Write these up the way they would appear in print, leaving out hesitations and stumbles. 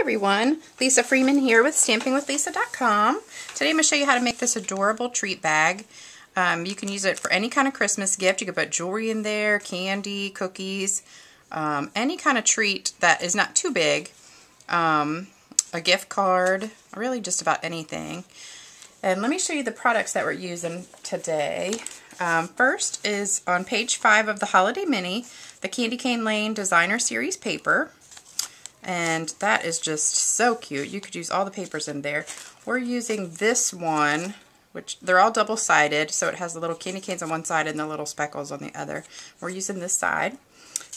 everyone, Lisa Freeman here with stampingwithlisa.com. Today I'm going to show you how to make this adorable treat bag. You can use it for any kind of Christmas gift. You can put jewelry in there, candy, cookies, any kind of treat that is not too big, a gift card, really just about anything. And let me show you the products that we're using today. First is on page 5 of the Holiday Mini, the Candy Cane Lane Designer Series paper. And that is just so cute. You could use all the papers in there. We're using this one, which they're all double-sided, so it has the little candy canes on one side and the little speckles on the other. We're using this side.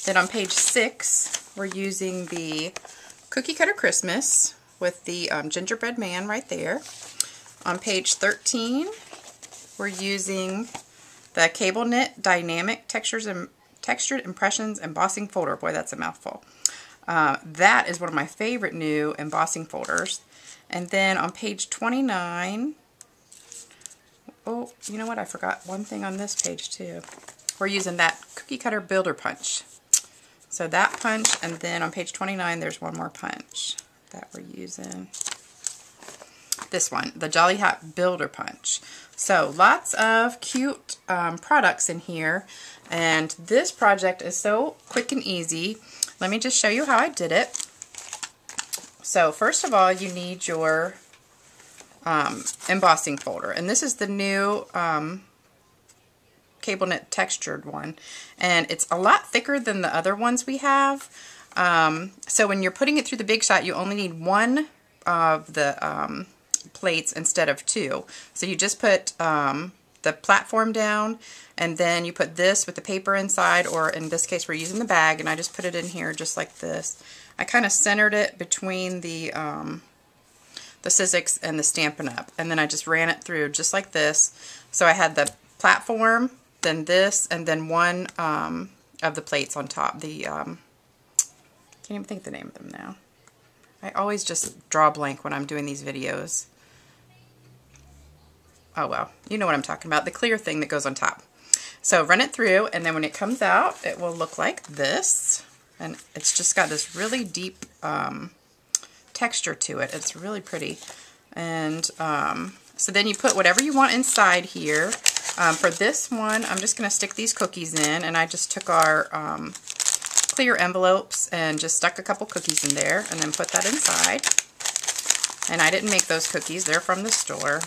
Then on page 6, we're using the Cookie Cutter Christmas with the Gingerbread Man right there. On page 13, we're using the Cable Knit Dynamic Textured Impressions Embossing Folder. Boy, that's a mouthful. That is one of my favorite new embossing folders. And then on page 29, oh, you know what? I forgot one thing on this page too. We're using that Cookie Cutter Builder Punch. So that punch, and then on page 29, there's one more punch that we're using. This one, the Jolly Hat Builder Punch. So lots of cute products in here, and this project is so quick and easy. Let me just show you how I did it. So first of all, you need your embossing folder, and this is the new cable knit textured one, and it's a lot thicker than the other ones we have. So when you're putting it through the Big Shot, you only need one of the plates instead of two. So you just put the platform down, and then you put this with the paper inside, or in this case we're using the bag, and I just put it in here just like this. I kind of centered it between the Sizzix and the Stampin' Up, and then I just ran it through just like this. So I had the platform, then this, and then one of the plates on top. The can't even think the name of them now. I always just draw a blank when I'm doing these videos. Oh well, you know what I'm talking about, the clear thing that goes on top. So run it through, and then when it comes out, it will look like this. And it's just got this really deep texture to it. It's really pretty. And so then you put whatever you want inside here. For this one, I'm just going to stick these cookies in, and I just took our clear envelopes and just stuck a couple cookies in there, and then put that inside. And I didn't make those cookies, they're from the store.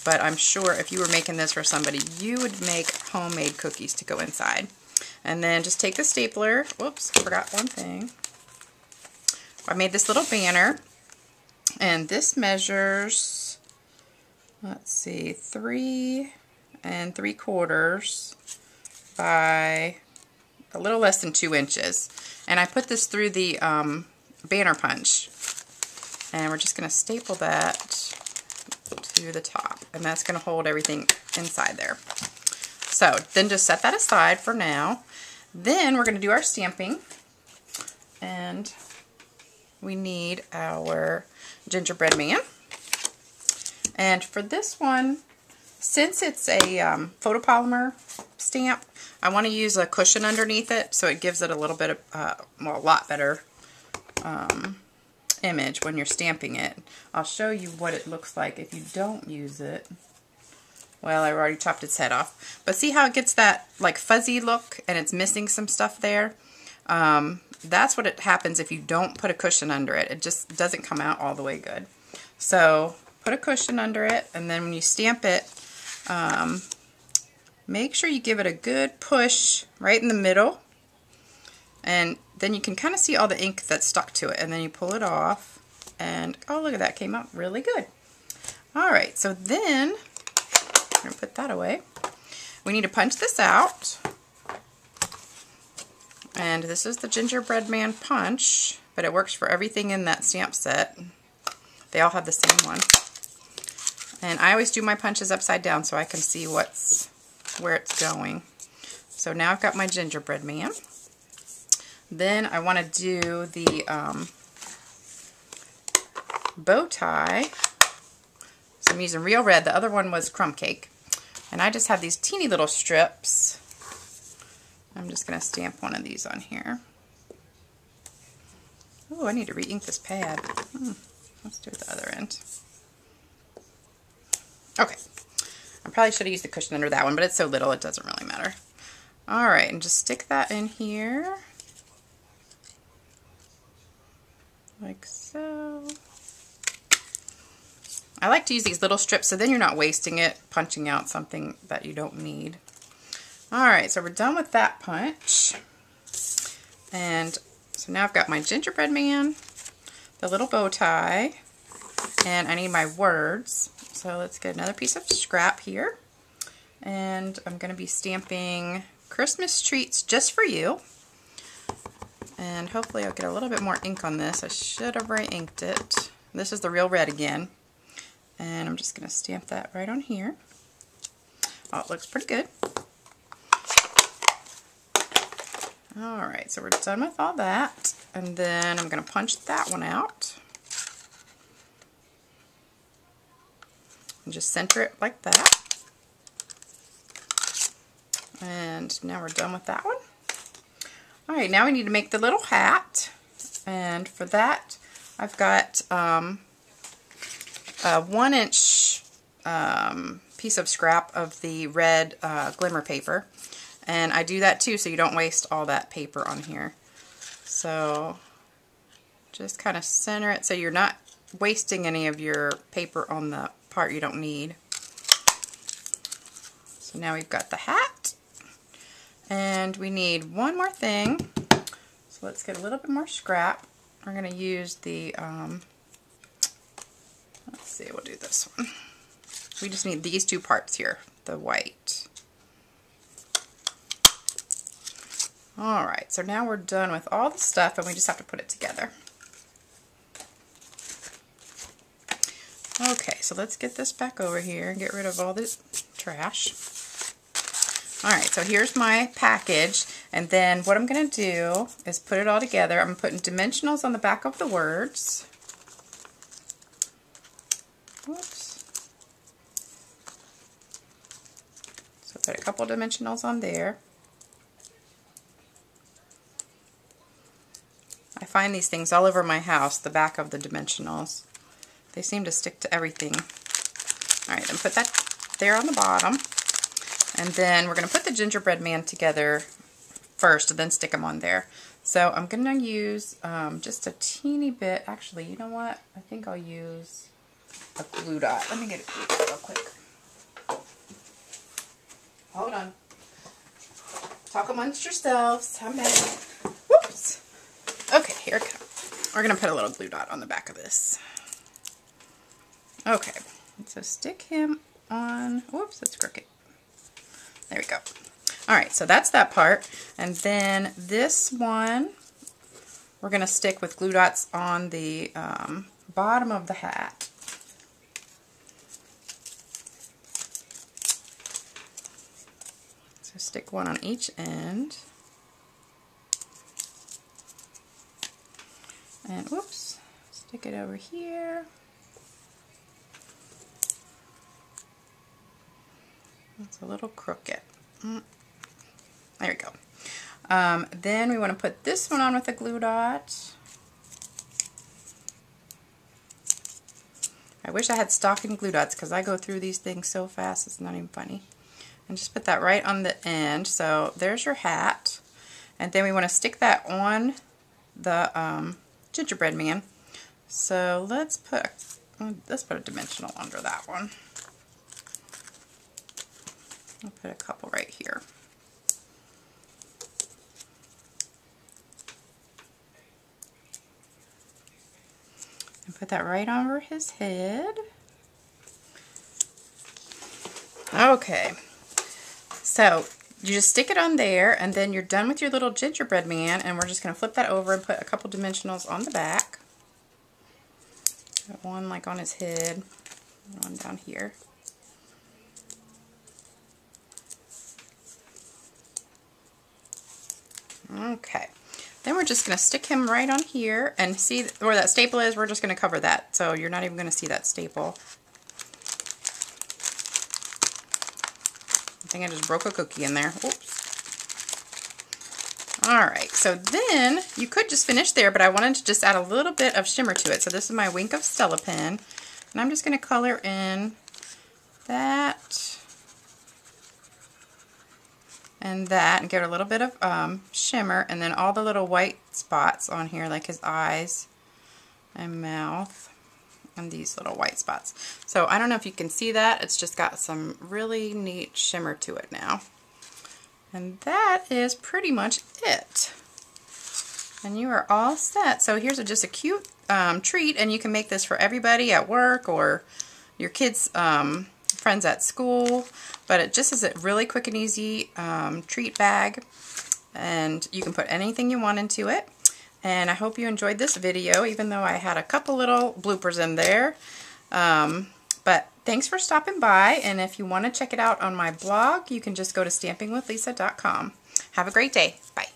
But I'm sure if you were making this for somebody, you would make homemade cookies to go inside. And then just take the stapler. Whoops, forgot one thing. I made this little banner, and this measures, let's see, 3 3/4 by a little less than 2 inches. And I put this through the banner punch. And we're just going to staple that to the top, and that's going to hold everything inside there. So then just set that aside for now. Then we're going to do our stamping, and we need our Gingerbread Man. And for this one, since it's a photopolymer stamp, I want to use a cushion underneath it, so it gives it a little bit of, well, a lot better image when you're stamping it. I'll show you what it looks like if you don't use it. Well, I already chopped its head off. But see how it gets that like fuzzy look and it's missing some stuff there? That's what it happens if you don't put a cushion under it. It just doesn't come out all the way good. So put a cushion under it, and then when you stamp it, make sure you give it a good push right in the middle, and then you can kind of see all the ink that's stuck to it, and then you pull it off, and oh, look at that, came out really good. Alright, so then I'm going to put that away. We need to punch this out, and this is the Gingerbread Man punch, but it works for everything in that stamp set. They all have the same one. And I always do my punches upside down so I can see where it's going. So now I've got my Gingerbread Man. Then I want to do the bow tie. So I'm using Real Red. The other one was Crumb Cake. And I just have these teeny little strips. I'm just going to stamp one of these on here. Oh, I need to re-ink this pad. Let's do it the other end. Okay. I probably should have used the cushion under that one, but it's so little it doesn't really matter. Alright, and just stick that in here. Like so. I like to use these little strips so then you're not wasting it punching out something that you don't need. Alright, so we're done with that punch. And so now I've got my gingerbread man, the little bow tie, and I need my words. So let's get another piece of scrap here. And I'm going to be stamping Christmas treats just for you. And hopefully I'll get a little bit more ink on this. I should have re-inked it. This is the real red again. And I'm just going to stamp that right on here. Oh, it looks pretty good. Alright, so we're done with all that. And then I'm going to punch that one out. And just center it like that. And now we're done with that one. Alright, now we need to make the little hat. And for that, I've got a 1-inch piece of scrap of the red glimmer paper. And I do that too so you don't waste all that paper on here. So just kind of center it so you're not wasting any of your paper on the part you don't need. So now we've got the hat. And we need one more thing. So let's get a little bit more scrap. We're going to use the, let's see, we'll do this one. We just need these two parts here, the white. Alright, so now we're done with all the stuff and we just have to put it together. Okay, so let's get this back over here and get rid of all this trash. Alright, so here's my package, and then what I'm going to do is put it all together. I'm putting dimensionals on the back of the words. Whoops. So put a couple dimensionals on there. I find these things all over my house, the back of the dimensionals. They seem to stick to everything. Alright, then put that there on the bottom. And then we're going to put the gingerbread man together first and then stick them on there. So I'm going to use just a teeny bit. Actually, you know what? I think I'll use a glue dot. Let me get a glue dot real quick. Hold on. Talk amongst yourselves. I'm back. Whoops. Okay, here it comes. We're going to put a little glue dot on the back of this. Okay, so stick him on. Whoops, that's crooked. There we go. Alright, so that's that part. And then this one, we're going to stick with glue dots on the bottom of the hat. So stick one on each end. And whoops, stick it over here. It's a little crooked. There we go. Then we want to put this one on with a glue dot. I wish I had stocking glue dots because I go through these things so fast it's not even funny. And just put that right on the end. So there's your hat. And then we want to stick that on the gingerbread man. So let's put a dimensional under that one. I'll put a couple right here. And put that right over his head. Okay. So you just stick it on there and then you're done with your little gingerbread man, and we're just going to flip that over and put a couple dimensionals on the back. Got one like on his head, one down here. Okay, then we're just going to stick him right on here, and see where that staple is, we're just going to cover that, so you're not even going to see that staple. I think I just broke a cookie in there. Oops. Alright, so then you could just finish there, but I wanted to just add a little bit of shimmer to it. So this is my Wink of Stella pen, and I'm just going to color in that and that and get a little bit of shimmer, and then all the little white spots on here, like his eyes and mouth and these little white spots. So I don't know if you can see that. It's just got some really neat shimmer to it now. And that is pretty much it. And you are all set. So here's just a cute treat, and you can make this for everybody at work or your kids' friends at school. But it just is a really quick and easy treat bag, and you can put anything you want into it. And I hope you enjoyed this video, even though I had a couple little bloopers in there. But thanks for stopping by, and if you want to check it out on my blog, you can just go to stampingwithlisa.com. Have a great day. Bye.